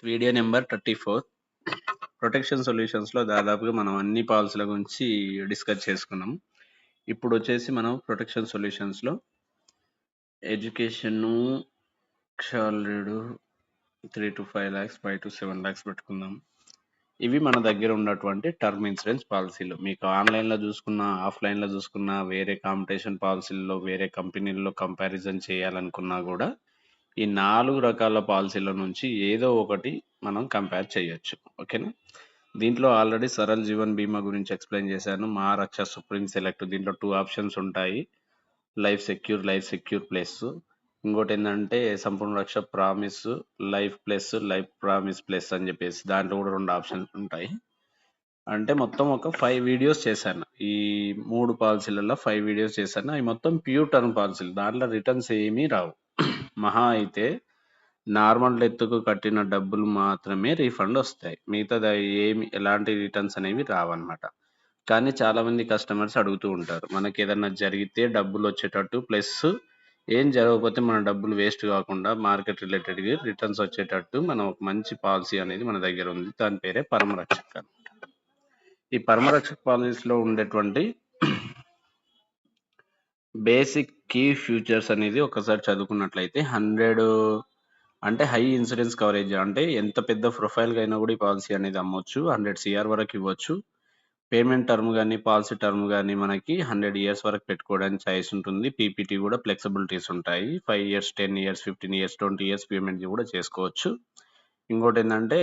Video number 34. Protection సొల్యూషన్స్లో దాదాపుగా మనం అన్ని పాలసీల గురించి డిస్కస్ చేసుకున్నాం. ఇప్పుడు వచ్చేసి మనం protection సొల్యూషన్స్లో education సాలరీడు 3 to 5 lakhs 5 to 7 lakhs పెట్టుకుందాం. ఇవి మన దగ్గర ఉన్నటువంటి టర్మ్ ఇన్సూరెన్స్ పాలసీలు. మీకు ఆన్లైన్లో చూసుకున్నా ఆఫ్లైన్లో చూసుకున్నా వేరే కాంపిటీషన్ పాలసీల్లో వేరే కంపెనీల్లో కంపారిజన్ చేయాలనుకున్నా కూడా ఈ 4 రకాల పాలసీల నుంచి ఏదో ఒకటి మనం కంపేర్ చేయొచ్చు. ఓకేనా? దీంట్లో ఆల్రెడీ సరల్ జీవన్ బీమా గురించి ఎక్స్ప్లెయిన్ చేశాను. మహారక్ష సుప్రీం సెలెక్ట్ దీంట్లో 2 ఆప్షన్స్ ఉంటాయి. Life secure plus. ఇంకోటి ఏంటంటే సంపూర్ణ రక్ష promise life plus life promise plus అని చెప్పేసి దాంట్లో కూడా 2 ఆప్షన్స్ ఉంటాయి. అంటే మొత్తం ఒక 5 వీడియోస్ చేశాను. ఈ 3 పాలసీలలో 5 వీడియోస్ చేశాను. అవి మొత్తం ప్యూర్ టర్మ్ పాలసీలు. దాంట్లో రిటర్న్స్ ఏమీ రావు. మహా అయితే నార్మల్ డెత్కు కట్టిన డబ్బులు మాత్రమే రీఫండ్ వస్తాయి. మిగతాది ఎలాంటి రిటర్న్స్ అనేవి రావన్నమాట. కానీ చాలా మంది కస్టమర్స్ అడుగుతూ ఉంటారు. మనకి ఏదన్నా జరిగితే డబ్బులు వచ్చేటట్టు ప్లస్ ఏం జరగకపోతే మన డబ్బులు వేస్ట్ కాకుండా మార్కెట్ రిలేటెడ్గా రిటర్న్స్ వచ్చేటట్టు మనం ఒక మంచి పాలసీ అనేది మన దగ్గర ఉంది. దాని పేరే పరమరక్షక్. ఈ పరమరక్షక్ పాలసీలో ఉండేటువంటి బేసిక్ కీ ఫ్యూచర్స్ అనేది ఒకసారి చదువుకున్నట్లయితే 100 అంటే హై ఇన్సూరెన్స్ కవరేజ్, అంటే ఎంత పెద్ద ప్రొఫైల్గా అయినా కూడా ఈ పాలసీ అనేది అమ్మొచ్చు. 100 CR వరకు ఇవ్వచ్చు. పేమెంట్ టర్మ్ కానీ పాలసీ టర్మ్ కానీ మనకి 100 years వరకు పెట్టుకోవడానికి ఛాయిస్ ఉంటుంది. పీపీటీ కూడా ఫ్లెక్సిబిలిటీస్ ఉంటాయి. 5 years 10 years 15 years 20 years payment కూడా చేసుకోవచ్చు. ఇంకోటి ఏంటంటే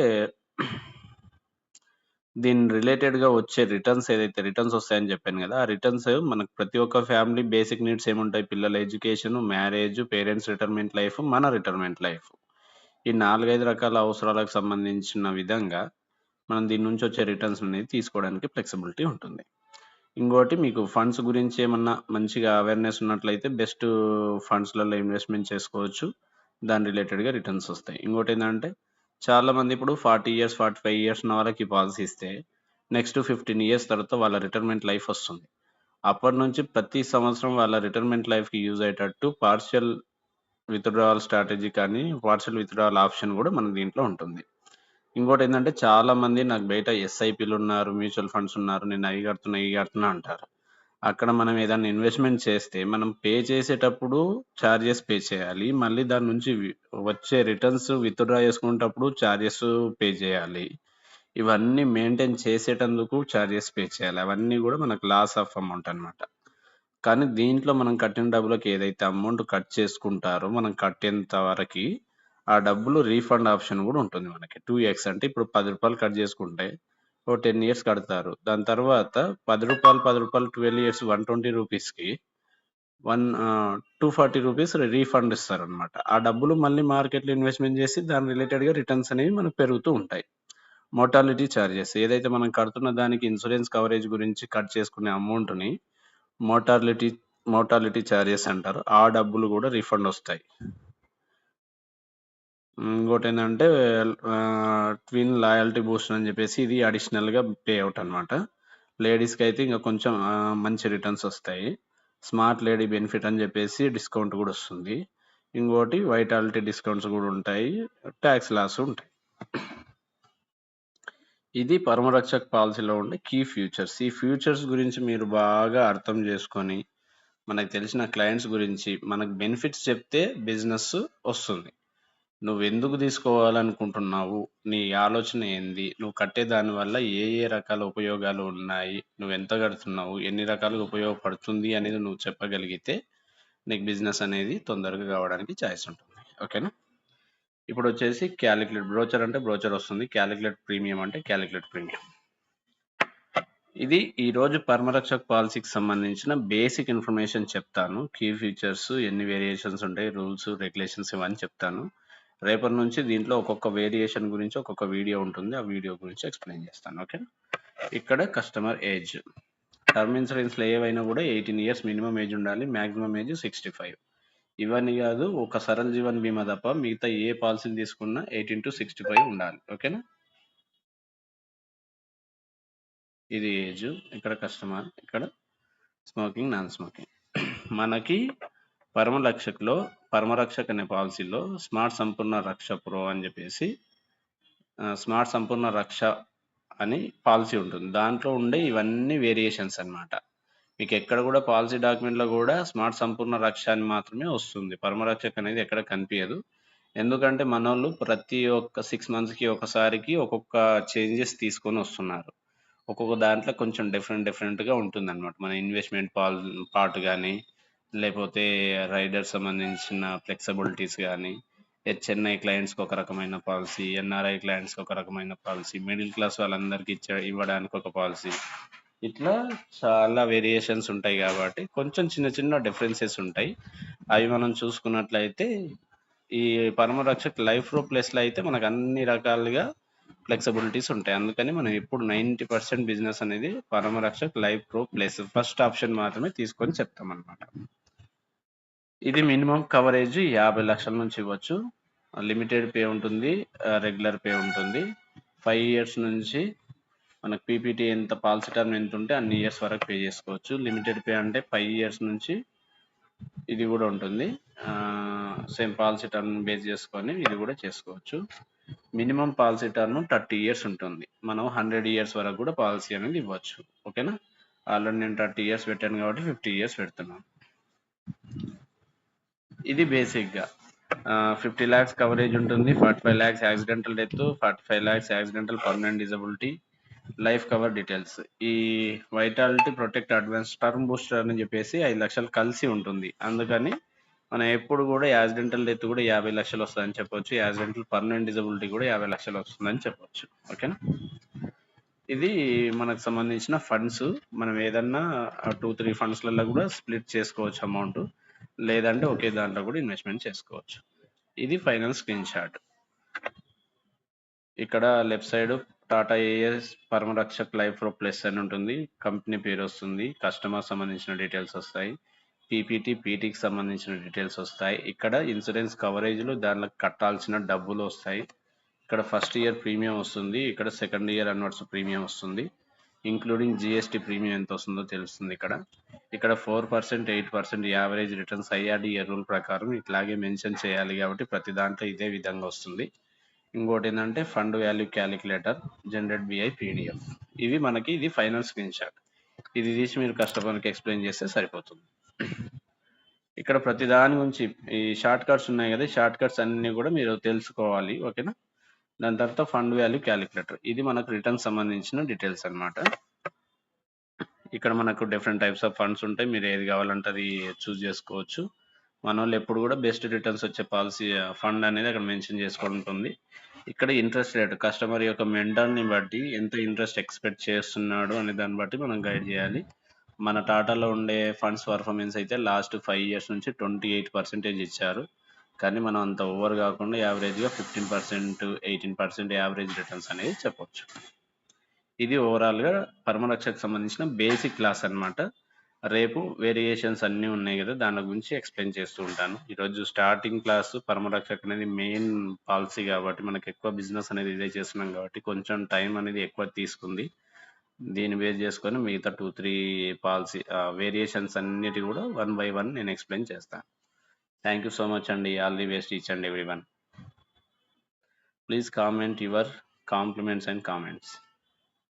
దీని రిలేటెడ్గా వచ్చే రిటర్న్స్ ఏదైతే రిటర్న్స్ వస్తాయని చెప్పాను కదా, ఆ రిటర్న్స్ మనకు ప్రతి ఒక్క ఫ్యామిలీ బేసిక్ నీడ్స్ ఏముంటాయి? పిల్లల education, marriage, parents retirement life, మన రిటైర్మెంట్ లైఫ్. ఈ 4-5 రకాల అవసరాలకు సంబంధించిన విధంగా మనం దీని నుంచి వచ్చే రిటర్న్స్ అనేది తీసుకోవడానికి ఫ్లెక్సిబిలిటీ ఉంటుంది. ఇంకోటి మీకు ఫండ్స్ గురించి ఏమన్నా మంచిగా అవేర్నెస్ ఉన్నట్లయితే బెస్ట్ ఫండ్స్లలో ఇన్వెస్ట్మెంట్ చేసుకోవచ్చు. దాని రిలేటెడ్గా రిటర్న్స్ వస్తాయి. ఇంకోటి ఏంటంటే చాలామంది ఇప్పుడు 40 years 45 years ఉన్న వాళ్ళకి పాలసీ ఇస్తే నెక్స్ట్ 15 years తర్వాత వాళ్ళ రిటైర్మెంట్ లైఫ్ వస్తుంది. అప్పటి నుంచి ప్రతి సంవత్సరం వాళ్ళ రిటైర్మెంట్ లైఫ్కి యూజ్ అయ్యేటట్టు పార్షియల్ విత్డ్రావల్ స్ట్రాటజీ కానీ పార్షియల్ విత్డ్రావల్ ఆప్షన్ కూడా మన దీంట్లో ఉంటుంది. ఇంకోటి ఏంటంటే చాలా మంది నాకు బయట ఎస్ఐపీలు ఉన్నారు, మ్యూచువల్ ఫండ్స్ ఉన్నారు, నేను అవి కడుతున్నా అంటారు. అక్కడ మనం ఏదైనా ఇన్వెస్ట్మెంట్ చేస్తే మనం పే చేసేటప్పుడు చార్జెస్ పే చేయాలి. మళ్ళీ దాని నుంచి వచ్చే రిటర్న్స్ విత్డ్రా చేసుకునేటప్పుడు చార్జెస్ పే చేయాలి. ఇవన్నీ మెయింటైన్ చేసేటందుకు చార్జెస్ పే చేయాలి. అవన్నీ కూడా మనకు లాస్ ఆఫ్ అమౌంట్ అన్నమాట. కానీ దీంట్లో మనం కట్టిన డబ్బులకి ఏదైతే అమౌంట్ కట్ చేసుకుంటారో మనం కట్టేంత వరకు ఆ డబ్బులు రీఫండ్ ఆప్షన్ కూడా ఉంటుంది మనకి. 2x అంటే ఇప్పుడు ₹10 కట్ చేసుకుంటే ఓ 10 years కడతారు. దాని తర్వాత ₹10 12 years ₹120కి 240 రూపీస్ రీఫండ్ ఇస్తారనమాట. ఆ డబ్బులు మళ్ళీ మార్కెట్లో ఇన్వెస్ట్మెంట్ చేసి దాని రిలేటెడ్గా రిటర్న్స్ అనేవి మనకు పెరుగుతూ ఉంటాయి. మోర్టాలిటీ ఛార్జెస్ ఏదైతే మనం కడుతున్న దానికి ఇన్సూరెన్స్ కవరేజ్ గురించి కట్ చేసుకునే అమౌంట్ని మోర్టాలిటీ ఛార్జెస్ అంటారు. ఆ డబ్బులు కూడా రీఫండ్ వస్తాయి. ఇంకోటి ఏంటంటే ట్విన్ లాయల్టీ బూస్ట్ అని చెప్పేసి ఇది అడిషనల్గా పే అవుట్ అనమాట. లేడీస్కి అయితే ఇంకా కొంచెం మంచి రిటర్న్స్ వస్తాయి. స్మార్ట్ లేడీ బెనిఫిట్ అని చెప్పేసి డిస్కౌంట్ కూడా వస్తుంది. ఇంకోటి వైటాలిటీ డిస్కౌంట్స్ కూడా ఉంటాయి, ట్యాక్స్ లాస్ ఉంటాయి. ఇది పరమరక్షక్ పాలసీలో ఉండే కీ ఫ్యూచర్స్. ఈ ఫ్యూచర్స్ గురించి మీరు బాగా అర్థం చేసుకొని మనకు తెలిసిన క్లయింట్స్ గురించి మనకు బెనిఫిట్స్ చెప్తే బిజినెస్ వస్తుంది. నువ్వు ఎందుకు తీసుకోవాలనుకుంటున్నావు, నీ ఆలోచన ఏంది, నువ్వు కట్టే దానివల్ల ఏ ఏ రకాల ఉపయోగాలు ఉన్నాయి, నువ్వు ఎంత కడుతున్నావు, ఎన్ని రకాలుగా ఉపయోగపడుతుంది అనేది నువ్వు చెప్పగలిగితే నీకు బిజినెస్ అనేది తొందరగా కావడానికి ఛాయిస్ ఉంటుంది. ఓకేనా? ఇప్పుడు వచ్చేసి క్యాలిక్యులేట్ బ్రోచర్ అంటే బ్రోచర్ వస్తుంది, క్యాలిక్యులేట్ ప్రీమియం అంటే క్యాలిక్యులేట్ ప్రీమియం. ఇది ఈరోజు పరమరక్షక్ పాలసీకి సంబంధించిన బేసిక్ ఇన్ఫర్మేషన్ చెప్తాను. కీ ఫీచర్స్, ఎన్ని వేరియేషన్స్ ఉంటాయి, రూల్స్ రెగ్యులేషన్స్ ఇవన్నీ చెప్తాను. రేపటి నుంచి దీంట్లో ఒక్కొక్క వేరియేషన్ గురించి ఒక్కొక్క వీడియో ఉంటుంది. ఆ వీడియో గురించి ఎక్స్ప్లెయిన్ చేస్తాను. ఓకే? ఇక్కడ కస్టమర్ ఏజ్ టర్మ్ ఇన్సూరెన్స్లో ఏవైనా కూడా 18 years మినిమం ఏజ్ ఉండాలి, మ్యాక్సిమం ఏజ్ 65. ఇవన్నీ కాదు, ఒక సరల్ జీవన్ బీమా తప్ప మిగతా ఏ పాలసీని తీసుకున్నా 18 to 65 ఉండాలి. ఓకేనా? ఇది ఏజ్, ఇక్కడ కస్టమర్, ఇక్కడ స్మోకింగ్ నాన్ స్మోకింగ్. మనకి పరమరక్షక్ అనే పాలసీలో స్మార్ట్ సంపూర్ణ రక్ష ప్రో అని చెప్పేసి స్మార్ట్ సంపూర్ణ రక్ష అని పాలసీ ఉంటుంది. దాంట్లో ఉండే ఇవన్నీ వేరియేషన్స్ అన్నమాట. మీకెక్కడ గూడా పాలసీ డాక్యుమెంట్‌లో గూడా స్మార్ట్ సంపూర్ణ రక్ష అని మాత్రమే వస్తుంది. పరమరక్షక్ అనేది ఎక్కడ కనిపియదు. ఎందుకంటే మనోళ్ళు ప్రతి ఒక్క 6 మంత్స్‌కి ఒకసారికి ఒక్కొక్క చేంజెస్ తీసుకొనొస్తున్నారు. ఒక్కొక్క దాంట్లో కొంచెం డిఫరెంట్‌గా ఉంటుందన్నమాట. మన ఇన్వెస్ట్‌మెంట్ పార్ట్ గానీ, లేపోతే రైడర్ సంబంధించిన ఫ్లెక్సిబిలిటీస్ గానీ, హెచ్ఎన్ఐ క్లయింట్స్‌కి ఒక రకమైన పాలసీ, ఎన్ఆర్ఐ క్లయింట్స్‌కి ఒక రకమైన పాలసీ, మిడిల్ క్లాస్ వాళ్ళందరికీ ఇవ్వడానికి ఒక పాలసీ. ఇట్లా చాలా వేరియేషన్స్ ఉంటాయి గాబట్టి, కొంచెం చిన్న డిఫరెన్సెస్ ఉంటాయి. అవి మనం చూసుకున్నట్లయితే, ఈ పరమరక్షక్ లైఫ్ ప్రో ప్లస్‌లో అయితే మనకు అన్ని రకాలుగా ఫ్లెక్సిబిలిటీస్ ఉంటాయి. అందుకని మనం ఎప్పుడు 90% బిజినెస్ అనేది Param Rakshak life pro plus first option మాత్రమే తీసుకొని చెప్తామన్నమాట. ఇది మినిమం కవరేజ్ 50 లక్షల నుంచి ఇవ్వచ్చు. లిమిటెడ్ పే ఉంటుంది. రెగ్యులర్ పే ఉంటుంది. 5 ఇయర్స్ నుంచి మనకు పీపీటీ ఎంత పాలసీ టర్మ్ ఎంత ఉంటే అన్ని ఇయర్స్ వరకు పే చేసుకోవచ్చు. లిమిటెడ్ పే అంటే 5 ఇయర్స్ నుంచి ఇది కూడా ఉంటుంది. సేమ్ పాలసీ టర్మ్ బేస్ చేసుకొని ఇది కూడా చేసుకోవచ్చు. మినిమం పాలసీ టర్మ్ 30 ఇయర్స్ ఉంటుంది. మనం 100 ఇయర్స్ వరకు కూడా పాలసీ అనేది ఇవ్వచ్చు. ఓకేనా? ఆల్రెడీ నేను 30 ఇయర్స్ పెట్టాను కాబట్టి 50 ఇయర్స్ పెడుతున్నాను. ఇది బేసిక్గా 50 lakhs కవరేజ్ ఉంటుంది. 45 lakhs accidental death, 45 lakhs accidental permanent disability, life cover details. ఈ vitality protect advance term booster అని చెప్పేసి 5 లక్షలు కలిసి ఉంటుంది. అందుకని మనం ఎప్పుడు కూడా యాక్సిడెంటల్ డెత్ కూడా 50 లక్షలు వస్తుందని చెప్పొచ్చు. యాక్సిడెంటల్ పర్మనెంట్ డిజబిలిటీ కూడా 50 లక్షలు వస్తుందని చెప్పొచ్చు. ఓకేనా? ఇది మనకు సంబంధించిన ఫండ్స్. మనం ఏదన్నా 2-3 ఫండ్స్లలో కూడా స్ప్లిట్ చేసుకోవచ్చు అమౌంట్. లేదంటే ఒకే దాంట్లో కూడా ఇన్వెస్ట్మెంట్ చేసుకోవచ్చు. ఇది ఫైనల్ స్క్రీన్ షాట్. ఇక్కడ లెఫ్ట్ సైడ్ టాటా ఏఎస్ పరమరక్షక్ లైఫ్ ప్రో ప్లస్ అని ఉంటుంది. కంపెనీ పేరు వస్తుంది. కస్టమర్ సంబంధించిన డీటెయిల్స్ వస్తాయి. పీపీటీ పీటీకి సంబంధించిన డీటెయిల్స్ వస్తాయి. ఇక్కడ ఇన్సూరెన్స్ కవరేజ్లు దాంట్లో కట్టాల్సిన డబ్బులు వస్తాయి. ఇక్కడ ఫస్ట్ ఇయర్ ప్రీమియం వస్తుంది. ఇక్కడ సెకండ్ ఇయర్ అన్వర్డ్స్ ప్రీమియం వస్తుంది. ఇంక్లూడింగ్ జిఎస్టీ ప్రీమియం ఎంత వస్తుందో తెలుస్తుంది ఇక్కడ. ఇక్కడ 4%, 8% యావరేజ్ రిటర్న్స్ ఐఆర్డిఏ రూల్ ప్రకారం ఇట్లాగే మెన్షన్ చేయాలి కాబట్టి ప్రతి దాంట్లో ఇదే విధంగా వస్తుంది. ఇంకోటి ఏంటంటే fund value calculator, generate by PDF. ఇవి మనకి ఇది ఫైనల్ స్క్రీన్ షాట్. ఇది తీసి మీరు కస్టమర్కి ఎక్స్ప్లెయిన్ చేస్తే సరిపోతుంది. ఇక్కడ ప్రతి దాని గురించి ఈ షార్ట్ కట్స్ ఉన్నాయి కదా, షార్ట్ కట్స్ అన్ని కూడా మీరు తెలుసుకోవాలి. ఓకేనా? దాని తర్వాత ఫండ్ వాల్యూ క్యాలిక్యులేటర్. ఇది మనకు రిటర్న్ సంబంధించిన డీటెయిల్స్ అన్నమాట. ఇక్కడ మనకు డిఫరెంట్ టైప్స్ ఆఫ్ ఫండ్స్ ఉంటాయి. మీరు ఏది కావాలంటే అది చూస్ చేసుకోవచ్చు. మన వాళ్ళు ఎప్పుడు కూడా బెస్ట్ రిటర్న్స్ వచ్చే పాలసీ ఫండ్ అనేది అక్కడ మెన్షన్ చేసుకొని ఉంటుంది. ఇక్కడ ఇంట్రెస్ట్ రేట్ కస్టమర్ యొక్క మెంటర్ని బట్టి ఎంత ఇంట్రెస్ట్ ఎక్స్పెక్ట్ చేస్తున్నాడు అనే దాన్ని బట్టి మనం గైడ్ చేయాలి. మన టాటాలో ఉండే ఫండ్స్ పర్ఫార్మెన్స్ అయితే లాస్ట్ 5 ఇయర్స్ నుంచి 28% ఇచ్చారు. కానీ మనం అంత ఓవర్ కాకుండా యావరేజ్గా 15%, 18% యావరేజ్ రిటర్న్స్ అనేది చెప్పొచ్చు. ఇది ఓవరాల్గా పరమరక్షకు సంబంధించిన బేసిక్ క్లాస్ అన్నమాట. రేపు వేరియేషన్స్ అన్నీ ఉన్నాయి కదా, దాని గురించి ఎక్స్ప్లెయిన్ చేస్తూ ఉంటాను. ఈరోజు స్టార్టింగ్ క్లాస్ పరమరక్షక్ అనేది మెయిన్ పాలసీ కాబట్టి మనకు ఎక్కువ బిజినెస్ అనేది ఇదే చేస్తున్నాం కాబట్టి కొంచెం టైం అనేది ఎక్కువ తీసుకుంది. దీన్ని బేస్ చేసుకొని మిగతా 2-3 పాలసీ వేరియేషన్స్ అన్నిటి కూడా 1 by 1 నేను ఎక్స్ప్లెయిన్ చేస్తాను. థ్యాంక్ యూ సో మచ్ అండి. All the best each and every one. Please comment your compliments and comments.